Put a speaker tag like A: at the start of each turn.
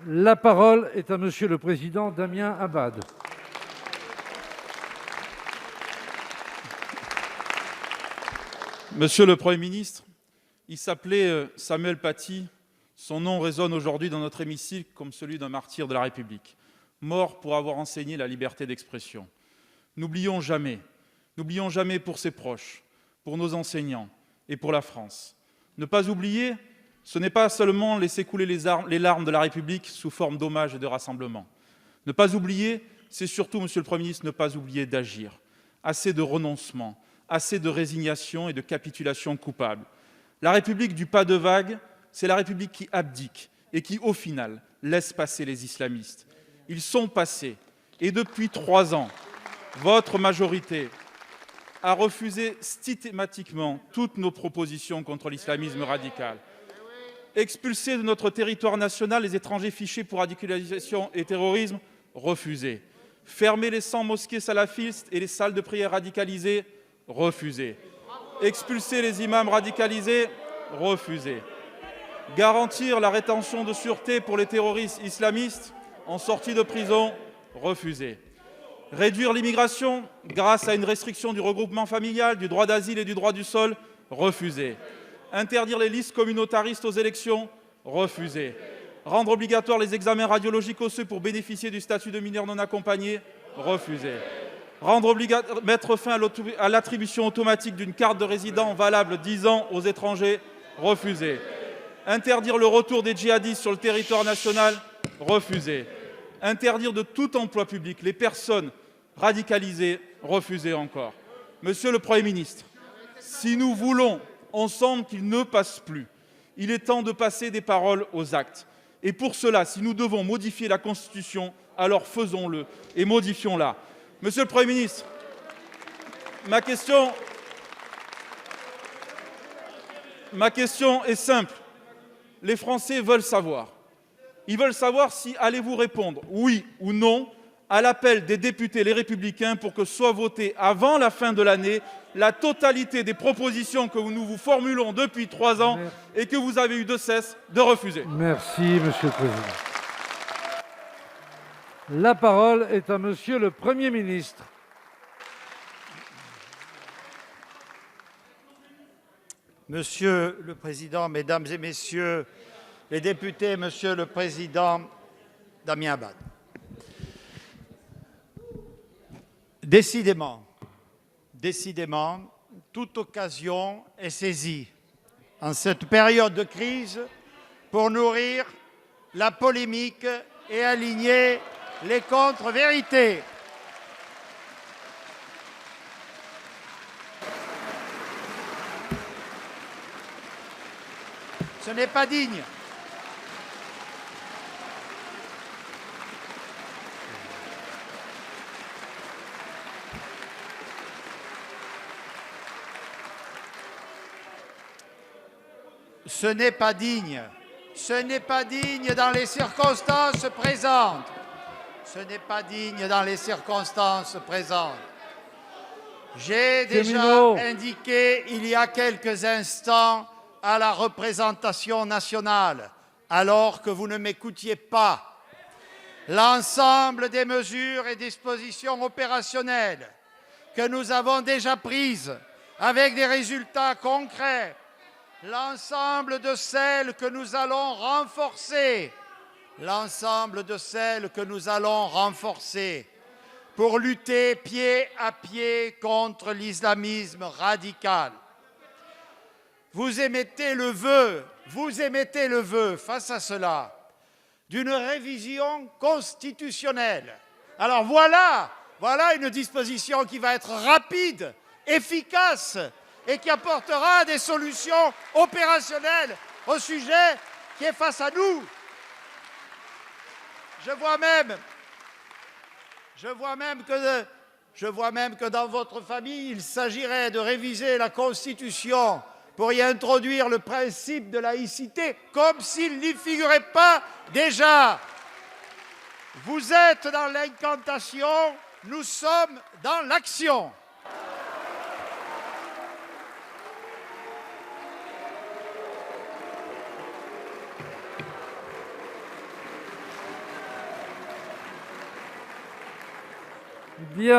A: La parole est à Monsieur le Président Damien Abad.
B: Monsieur le Premier ministre, il s'appelait Samuel Paty. Son nom résonne aujourd'hui dans notre hémicycle comme celui d'un martyr de la République, mort pour avoir enseigné la liberté d'expression. N'oublions jamais pour ses proches, pour nos enseignants et pour la France. Ne pas oublier, ce n'est pas seulement laisser couler les larmes de la République sous forme d'hommages et de rassemblements. Ne pas oublier, c'est surtout, Monsieur le Premier ministre, ne pas oublier d'agir. Assez de renoncement, assez de résignation et de capitulation coupable. La République du pas de vague, c'est la République qui abdique et qui, au final, laisse passer les islamistes. Ils sont passés. Et depuis 3 ans, votre majorité a refusé systématiquement toutes nos propositions contre l'islamisme radical. Expulser de notre territoire national les étrangers fichés pour radicalisation et terrorisme, refusé. Fermer les 100 mosquées salafistes et les salles de prière radicalisées, refusé. Expulser les imams radicalisés, refusé. Garantir la rétention de sûreté pour les terroristes islamistes en sortie de prison, refusé. Réduire l'immigration grâce à une restriction du regroupement familial, du droit d'asile et du droit du sol, refusé. Interdire les listes communautaristes aux élections, refusé. Rendre obligatoires les examens radiologiques osseux pour bénéficier du statut de mineur non accompagné, refusé. Mettre fin à l'attribution automatique d'une carte de résident valable 10 ans aux étrangers, refusé. Interdire le retour des djihadistes sur le territoire national, refusé. Interdire de tout emploi public les personnes radicalisées, refusé encore. Monsieur le Premier ministre, si nous voulons ensemble qu'il ne passe plus, il est temps de passer des paroles aux actes. Et pour cela, si nous devons modifier la Constitution, alors faisons-le et modifions-la. Monsieur le Premier ministre, ma question est simple. Les Français veulent savoir. Ils veulent savoir si allez-vous répondre oui ou non à l'appel des députés Les Républicains pour que soit votée avant la fin de l'année la totalité des propositions que nous vous formulons depuis 3 ans et que vous avez eu de cesse de refuser.
A: Merci, Monsieur le Président. La parole est à Monsieur le Premier ministre.
C: Monsieur le Président, Mesdames et Messieurs les députés, Monsieur le Président Damien Abad. Décidément, toute occasion est saisie en cette période de crise pour nourrir la polémique et aligner les contre-vérités. Ce n'est pas digne. Ce n'est pas digne. Ce n'est pas digne dans les circonstances présentes. Ce n'est pas digne dans les circonstances présentes. J'ai déjà indiqué il y a quelques instants à la représentation nationale, alors que vous ne m'écoutiez pas, l'ensemble des mesures et dispositions opérationnelles que nous avons déjà prises avec des résultats concrets, l'ensemble de celles que nous allons renforcer, pour lutter pied à pied contre l'islamisme radical. Vous émettez le vœu, face à cela, d'une révision constitutionnelle. Alors voilà une disposition qui va être rapide, efficace et qui apportera des solutions opérationnelles au sujet qui est face à nous. Je vois même que dans votre famille, il s'agirait de réviser la Constitution pour y introduire le principe de laïcité, comme s'il n'y figurait pas déjà. Vous êtes dans l'incantation, nous sommes dans l'action.
A: Bien.